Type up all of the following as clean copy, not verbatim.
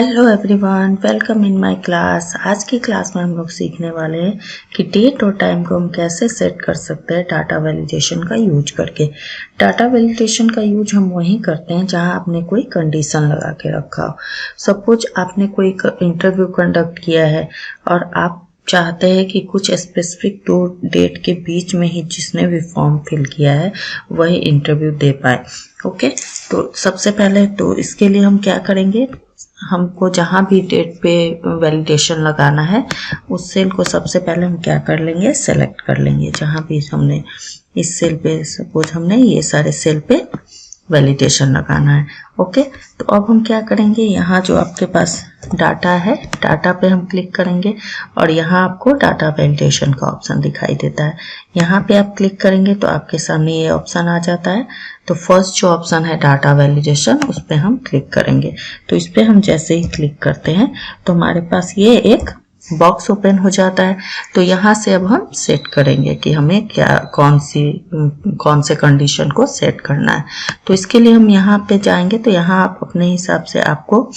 Hello everyone, welcome in my class. आज की class में हम लोग सीखने वाले हैं कि डेट और टाइम को हम कैसे सेट कर सकते हैं डाटा वैलिडेशन का यूज करके। डाटा वैलिडेशन का यूज हम वहीं करते हैं जहां आपने कोई कंडीशन लगा के रखा हो। सपोज आपने कोई इंटरव्यू कंडक्ट किया है और आप चाहते हैं कि कुछ स्पेसिफिक दो डेट के बीच में ही जिसने भी फॉर्म फिल किया है वही इंटरव्यू दे पाए। ओके, तो सबसे पहले तो इसके लिए हम क्या करेंगे, हमको जहाँ भी डेट पे वैलिडेशन लगाना है उस सेल को सबसे पहले हम क्या कर लेंगे, सेलेक्ट कर लेंगे। जहाँ भी हमने इस सेल पे, सपोज हमने ये सारे सेल पे वैलिडेशन लगाना है। ओके, तो अब हम क्या करेंगे, यहाँ जो आपके पास डाटा है, डाटा पे हम क्लिक करेंगे और यहाँ आपको डाटा वैलिडेशन का ऑप्शन दिखाई देता है। यहाँ पे आप क्लिक करेंगे तो आपके सामने ये ऑप्शन आ जाता है। तो फर्स्ट जो ऑप्शन है डाटा वैलिडेशन, उस पर हम क्लिक करेंगे। तो इस पर हम जैसे ही क्लिक करते हैं तो हमारे पास ये एक बॉक्स ओपन हो जाता है। तो यहाँ से अब हम सेट करेंगे कि हमें क्या कौन से कंडीशन को सेट करना है। तो इसके लिए हम यहाँ पे जाएंगे तो यहाँ आप अपने हिसाब से, आपको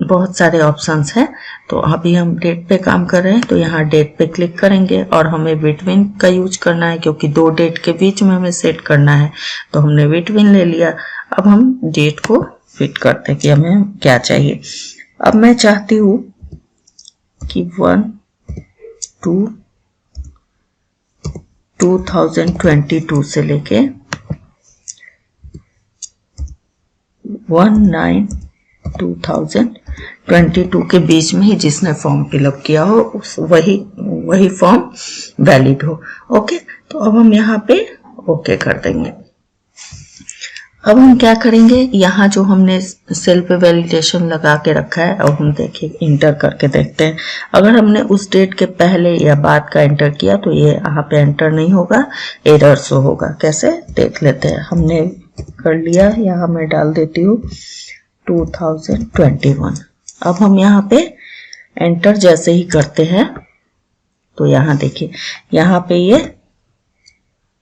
बहुत सारे ऑप्शंस हैं। तो अभी हम डेट पे काम कर रहे हैं तो यहाँ डेट पे क्लिक करेंगे और हमें बिटवीन का यूज करना है क्योंकि दो डेट के बीच में हमें सेट करना है। तो हमने बिटवीन ले लिया। अब हम डेट को फिट करते हैं कि हमें क्या चाहिए। अब मैं चाहती हूँ कि 1/2/2022 से लेके 1/9/2022 के बीच में ही जिसने फॉर्म फिलअप किया हो वही फॉर्म वैलिड हो। ओके, तो अब हम यहाँ पे ओके कर देंगे। अब हम क्या करेंगे, यहाँ जो हमने सेल पे वैलिडेशन लगा के रखा है, अब हम देखिए इंटर करके देखते हैं। अगर हमने उस डेट के पहले या बाद का एंटर किया तो ये यहाँ पे एंटर नहीं होगा, एरर शो होगा। कैसे देख लेते हैं। हमने कर लिया, यहाँ मैं डाल देती हूँ 2021। अब हम यहाँ पे एंटर जैसे ही करते हैं तो यहाँ देखिए, यहाँ पे ये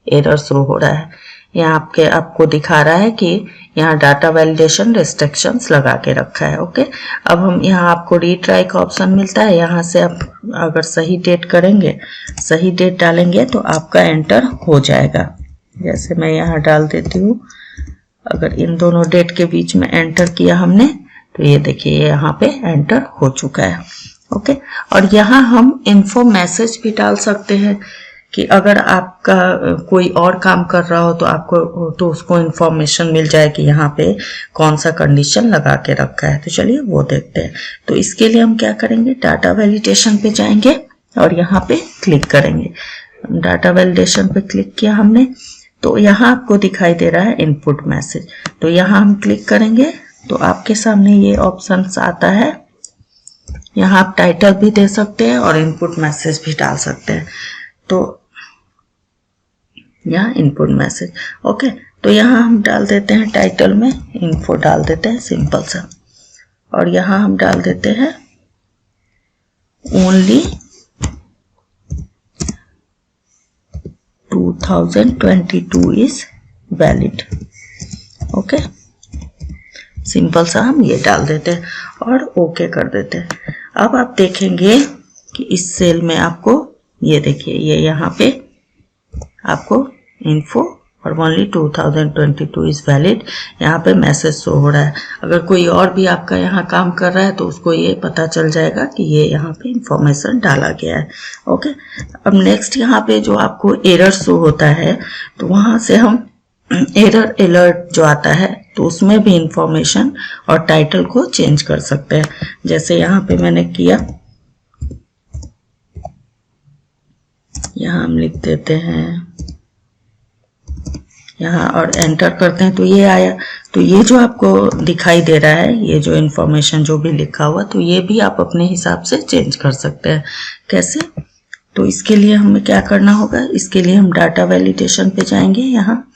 एरर शो हो रहा है। यहाँ आपको दिखा रहा है कि यहाँ डाटा वैलिडेशन रिस्ट्रिक्शंस लगा के रखा है। ओके, अब हम यहाँ आपको रीट्राई का ऑप्शन मिलता है। यहाँ से आप अगर सही डेट करेंगे, सही डेट डालेंगे तो आपका एंटर हो जाएगा। जैसे मैं यहाँ डाल देती हूँ, अगर इन दोनों डेट के बीच में एंटर किया हमने तो ये देखिए यहाँ पे एंटर हो चुका है। ओके, और यहाँ हम इन्फो मैसेज भी डाल सकते हैं कि अगर आपका कोई और काम कर रहा हो तो आपको तो उसको इन्फॉर्मेशन मिल जाए कि यहाँ पे कौन सा कंडीशन लगा के रखा है। तो चलिए वो देखते हैं। तो इसके लिए हम क्या करेंगे, डाटा वैलिडेशन पे जाएंगे और यहाँ पे क्लिक करेंगे। डाटा वैलिडेशन पे क्लिक किया हमने तो यहाँ आपको दिखाई दे रहा है इनपुट मैसेज। तो यहाँ हम क्लिक करेंगे तो आपके सामने ये ऑप्शन आता है। यहाँ आप टाइटल भी दे सकते हैं और इनपुट मैसेज भी डाल सकते हैं। तो यहाँ इनपुट मैसेज, ओके, तो यहाँ हम डाल देते हैं टाइटल में इन्फो डाल देते हैं, सिंपल सा। और यहाँ हम डाल देते हैं only 2022 is valid. Okay, simple सा हम ये डाल देते हैं और ओके कर देते हैं। अब आप देखेंगे कि इस सेल में आपको ये देखिए, ये यहाँ पे आपको इन्फो और ओनली 2022 इज वैलिड यहाँ पे मैसेज शो हो रहा है। अगर कोई और भी आपका यहाँ काम कर रहा है तो उसको ये पता चल जाएगा कि ये यहाँ पे इंफॉर्मेशन डाला गया है। ओके, अब नेक्स्ट यहाँ पे जो आपको एरर शो होता है तो वहां से हम एरर अलर्ट जो आता है तो उसमें भी इंफॉर्मेशन और टाइटल को चेंज कर सकते हैं। जैसे यहाँ पे मैंने किया, यहाँ हम लिख देते हैं यहाँ और एंटर करते हैं तो ये आया। तो ये जो आपको दिखाई दे रहा है, ये जो इन्फॉर्मेशन जो भी लिखा हुआ, तो ये भी आप अपने हिसाब से चेंज कर सकते हैं। कैसे, तो इसके लिए हमें क्या करना होगा, इसके लिए हम डाटा वैलिडेशन पे जाएंगे यहाँ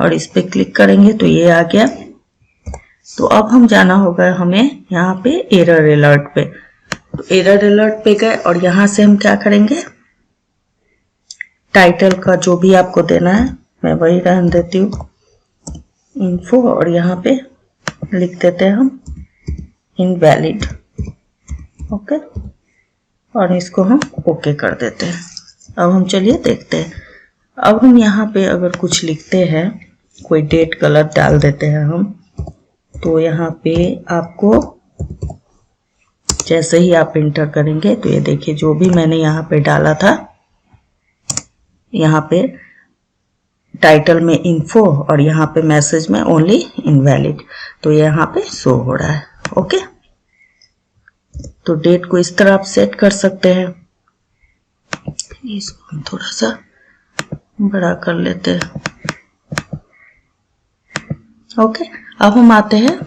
और इस पे क्लिक करेंगे तो ये आ गया। तो अब हम जाना होगा हमें यहाँ पे एरर अलर्ट पे। तो एरर अलर्ट पे गए और यहाँ से हम क्या करेंगे, टाइटल का जो भी आपको देना है मैं वही रहने देती हूँ, इन्फो, और यहाँ पे लिख देते हैं हम इनवैलिड। ओके, और इसको हम ओके कर देते हैं। अब हम चलिए देखते हैं। अब हम यहाँ पे अगर कुछ लिखते हैं, कोई डेट गलत डाल देते हैं हम, तो यहाँ पे आपको जैसे ही आप इंटर करेंगे तो ये देखिए जो भी मैंने यहाँ पे डाला था, यहाँ पे टाइटल में इन्फो और यहाँ पे मैसेज में ओनली इनवैलिड, तो ये यहाँ पे शो हो रहा है। ओके, तो डेट को इस तरह आप सेट कर सकते हैं। इसको हम थोड़ा सा बड़ा कर लेते हैं। ओके, अब हम आते हैं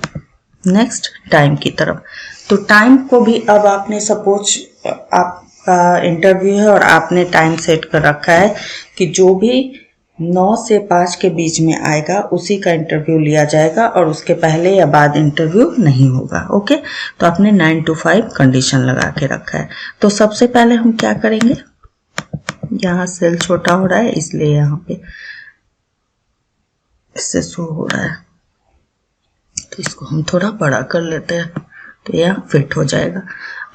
नेक्स्ट टाइम की तरफ। तो टाइम को भी अब आपने सपोज आपका इंटरव्यू है और आपने टाइम सेट कर रखा है कि जो भी 9 से 5 के बीच में आएगा उसी का इंटरव्यू लिया जाएगा और उसके पहले या बाद इंटरव्यू नहीं होगा। ओके, तो आपने 9 to 5 कंडीशन लगा के रखा है। तो सबसे पहले हम क्या करेंगे, यहाँ सेल छोटा हो रहा है इसलिए यहाँ पे इससे शो हो रहा है, तो इसको हम थोड़ा बड़ा कर लेते हैं तो यह फिट हो जाएगा।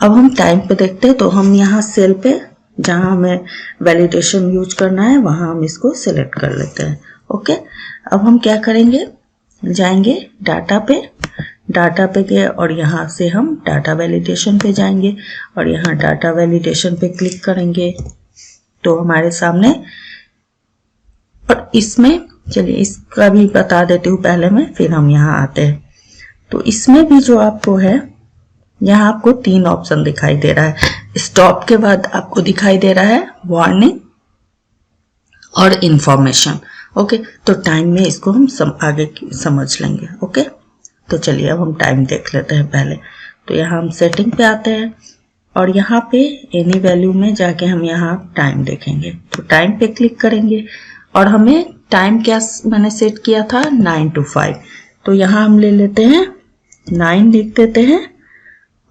अब हम टाइम पे देखते हैं, तो हम यहाँ सेल पे जहाँ हमें वैलिडेशन यूज करना है वहाँ हम इसको सिलेक्ट कर लेते हैं। ओके, अब हम क्या करेंगे, जाएंगे डाटा पे गए और यहाँ से हम डाटा वैलिडेशन पे जाएंगे और यहाँ डाटा वैलिडेशन पे क्लिक करेंगे तो हमारे सामने, और इसमें चलिए इसका भी बता देती हूँ पहले मैं, फिर हम यहाँ आते हैं। तो इसमें भी जो आपको है, यहाँ आपको 3 ऑप्शन दिखाई दे रहा है। स्टॉप के बाद आपको दिखाई दे रहा है वार्निंग और इंफॉर्मेशन। ओके, तो टाइम में इसको हम आगे समझ लेंगे। ओके, तो चलिए अब हम टाइम देख लेते हैं पहले। तो यहाँ हम सेटिंग पे आते हैं और यहाँ पे एनी वैल्यू में जाके हम यहाँ टाइम देखेंगे। तो टाइम पे क्लिक करेंगे और हमें टाइम क्या मैंने सेट किया था, 9 to 5। तो यहाँ हम ले लेते हैं 9 लिख देते हैं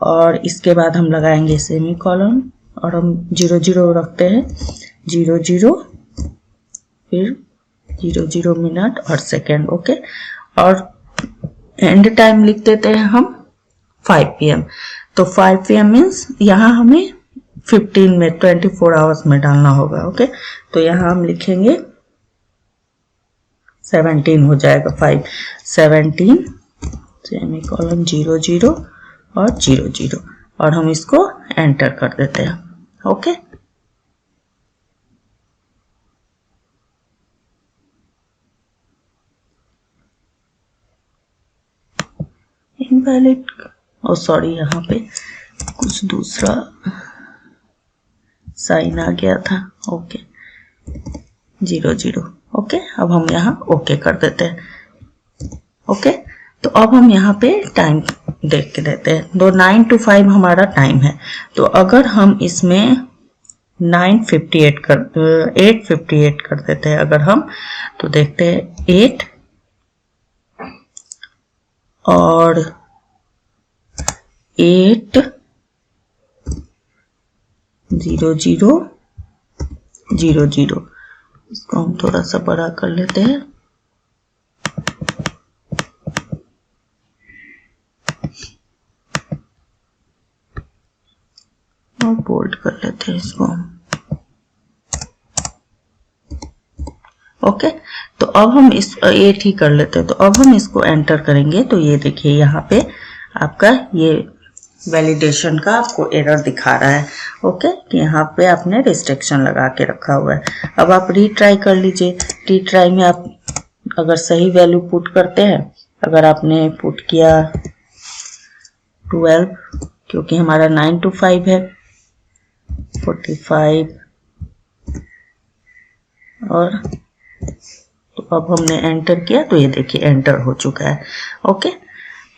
और इसके बाद हम लगाएंगे सेमी कॉलन और हम 00 रखते हैं, 00 फिर 00 मिनट और सेकेंड। ओके, और एंड टाइम लिख देते हैं हम 5 PM। तो 5 PM मीन्स यहाँ हमें 15 में 24 आवर्स में डालना होगा। ओके, तो यहाँ हम लिखेंगे 17 हो जाएगा, 517 सेमी कॉलन 00 और 00 और हम इसको एंटर कर देते हैं। ओके, इनवैलिड, ओ सॉरी यहाँ पे कुछ दूसरा साइन आ गया था। ओके, 00। ओके, अब हम यहाँ ओके कर देते हैं। ओके, तो अब हम यहाँ पे टाइम देख के देते हैं। तो 9 to 5 हमारा टाइम है, तो अगर हम इसमें 858 कर देते हैं अगर हम, तो देखते हैं 8 और 8 0 0 0 0। इसको हम थोड़ा सा बड़ा कर लेते हैं। और बोल्ड कर लेते हैं इसको हम। ओके, तो अब हम इस 8 ही कर लेते हैं। तो अब हम इसको एंटर करेंगे तो ये देखिए यहाँ पे आपका ये वैलिडेशन का आपको एरर दिखा रहा है। ओके, कि यहाँ पे आपने रिस्ट्रिक्शन लगा के रखा हुआ है। अब आप रीट्राई कर लीजिए। रीट्राई में आप अगर सही वैल्यू पुट करते हैं, अगर आपने पुट किया 12 क्योंकि हमारा 9 to 5 है, 45 और तो अब हमने एंटर किया तो ये देखिए एंटर हो चुका है। ओके,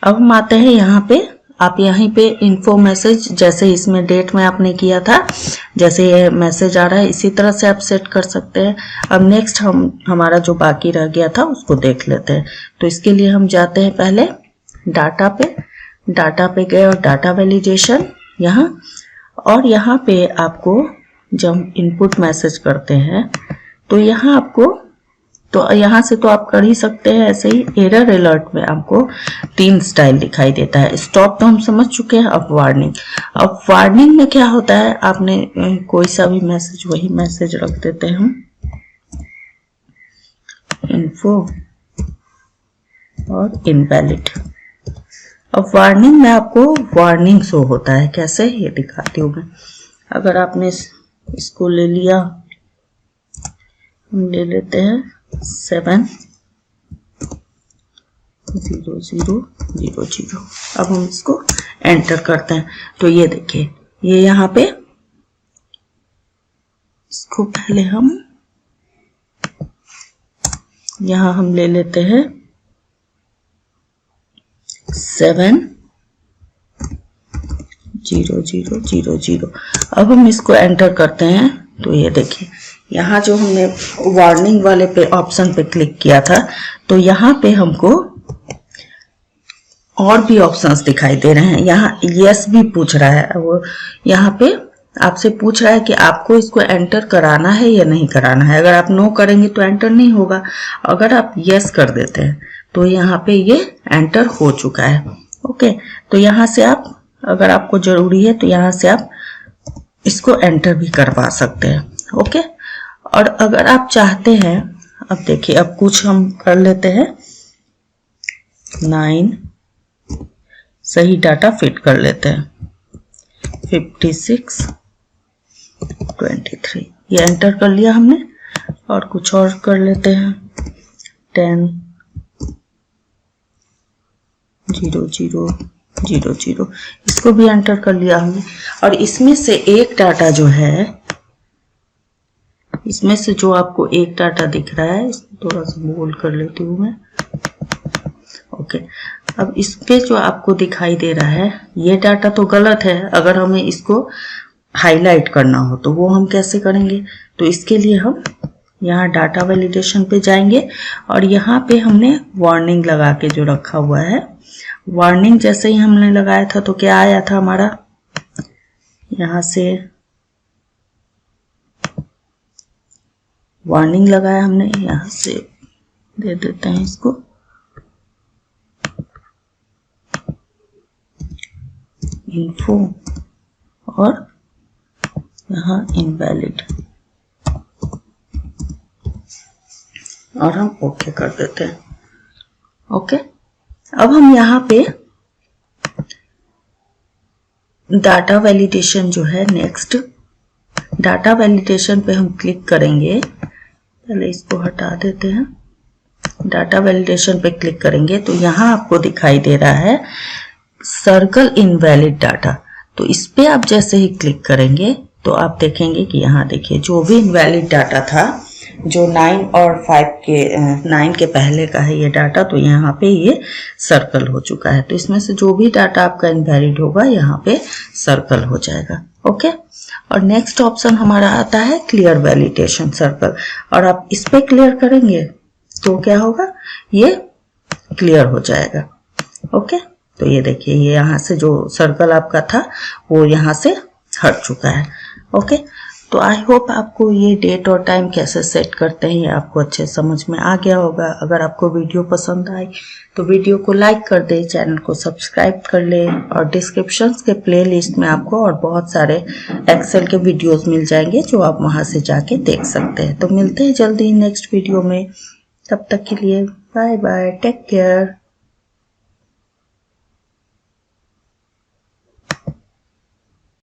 अब हम आते हैं यहाँ पे। आप यहीं पे इन्फो मैसेज जैसे इसमें डेट में आपने किया था, जैसे ये मैसेज आ रहा है इसी तरह से आप सेट कर सकते हैं। अब नेक्स्ट हमारा जो बाकी रह गया था उसको देख लेते हैं। तो इसके लिए हम जाते हैं पहले डाटा पे गए और डाटा वैलिडेशन यहाँ, और यहाँ पे आपको जब इनपुट मैसेज करते हैं तो यहाँ आपको तो यहाँ से तो आप कर ही सकते हैं ऐसे ही। एरर अलर्ट में आपको 3 स्टाइल दिखाई देता है। स्टॉप तो हम समझ चुके हैं। अब वार्निंग, अब वार्निंग में क्या होता है, आपने कोई सा भी मैसेज, वही मैसेज रख देते हैं हम, इन्फो और इनवैलिड। अब वार्निंग में आपको वार्निंग शो होता है, कैसे ये दिखाती हूँ मैं। अगर आपने इसको ले लिया, हम ले लेते हैं 70000। अब हम इसको एंटर करते हैं तो ये देखिए, ये यहाँ पे, इसको पहले हम यहाँ हम ले लेते हैं 70000। अब हम इसको एंटर करते हैं तो ये देखिए, यहाँ जो हमने वार्निंग वाले पे ऑप्शन पे क्लिक किया था, तो यहाँ पे हमको और भी ऑप्शंस दिखाई दे रहे हैं। यहाँ यस भी पूछ रहा है, वो यहाँ पे आपसे पूछ रहा है कि आपको इसको एंटर कराना है या नहीं कराना है। अगर आप नो करेंगे तो एंटर नहीं होगा, अगर आप यस कर देते हैं तो यहाँ पे ये एंटर हो चुका है। ओके, तो यहाँ से आप, अगर आपको जरूरी है तो यहाँ से आप इसको एंटर भी करवा सकते हैं। ओके, और अगर आप चाहते हैं, अब देखिए, अब कुछ हम कर लेते हैं, 9 सही डाटा फिट कर लेते हैं, 5623, ये एंटर कर लिया हमने। और कुछ और कर लेते हैं, 100000, इसको भी एंटर कर लिया हमने। और इसमें से एक डाटा जो है, इसमें से जो आपको एक डाटा दिख रहा है, इसको थोड़ा सा बोल्ड कर लेती हूँ मैं। ओके, अब इस पे जो आपको दिखाई दे रहा है, ये डाटा तो गलत है। अगर हमें इसको हाईलाइट करना हो तो वो हम कैसे करेंगे, तो इसके लिए हम यहाँ डाटा वैलिडेशन पे जाएंगे और यहाँ पे हमने वार्निंग लगा के जो रखा हुआ है, वार्निंग जैसे ही हमने लगाया था तो क्या आया था हमारा, यहाँ से वार्निंग लगाया हमने, यहाँ से दे देते हैं इसको इन्फो और यहाँ इनवैलिड, और हम ओके कर देते हैं। ओके, अब हम यहाँ पे डाटा वैलिडेशन जो है, नेक्स्ट डाटा वैलिडेशन पे हम क्लिक करेंगे। पहले इसको हटा देते हैं। डाटा वैलिडेशन पे क्लिक करेंगे तो यहाँ आपको दिखाई दे रहा है सर्कल इनवैलिड डाटा। तो इस पे आप जैसे ही क्लिक करेंगे तो आप देखेंगे कि यहाँ देखिए, जो भी इनवैलिड डाटा था, जो 9 और 5 के 9 के पहले का है ये डाटा, तो यहाँ पे ये सर्कल हो चुका है। तो इसमें से जो भी डाटा आपका इनवैलिड होगा यहाँ पे सर्कल हो जाएगा। ओके, और नेक्स्ट ऑप्शन हमारा आता है क्लियर वैलिडेशन सर्कल, और आप इस पे क्लियर करेंगे तो क्या होगा, ये क्लियर हो जाएगा। ओके, तो ये देखिए, ये यहाँ से जो सर्कल आपका था वो यहाँ से हट चुका है। ओके, तो आई होप आपको ये डेट और टाइम कैसे सेट करते हैं ये आपको अच्छे समझ में आ गया होगा। अगर आपको वीडियो पसंद आई तो वीडियो को लाइक कर दे, चैनल को सब्सक्राइब कर ले, और डिस्क्रिप्शन के प्लेलिस्ट में आपको और बहुत सारे एक्सेल के वीडियोस मिल जाएंगे जो आप वहां से जाके देख सकते हैं। तो मिलते हैं जल्दी नेक्स्ट वीडियो में, तब तक के लिए बाय बाय, टेक केयर।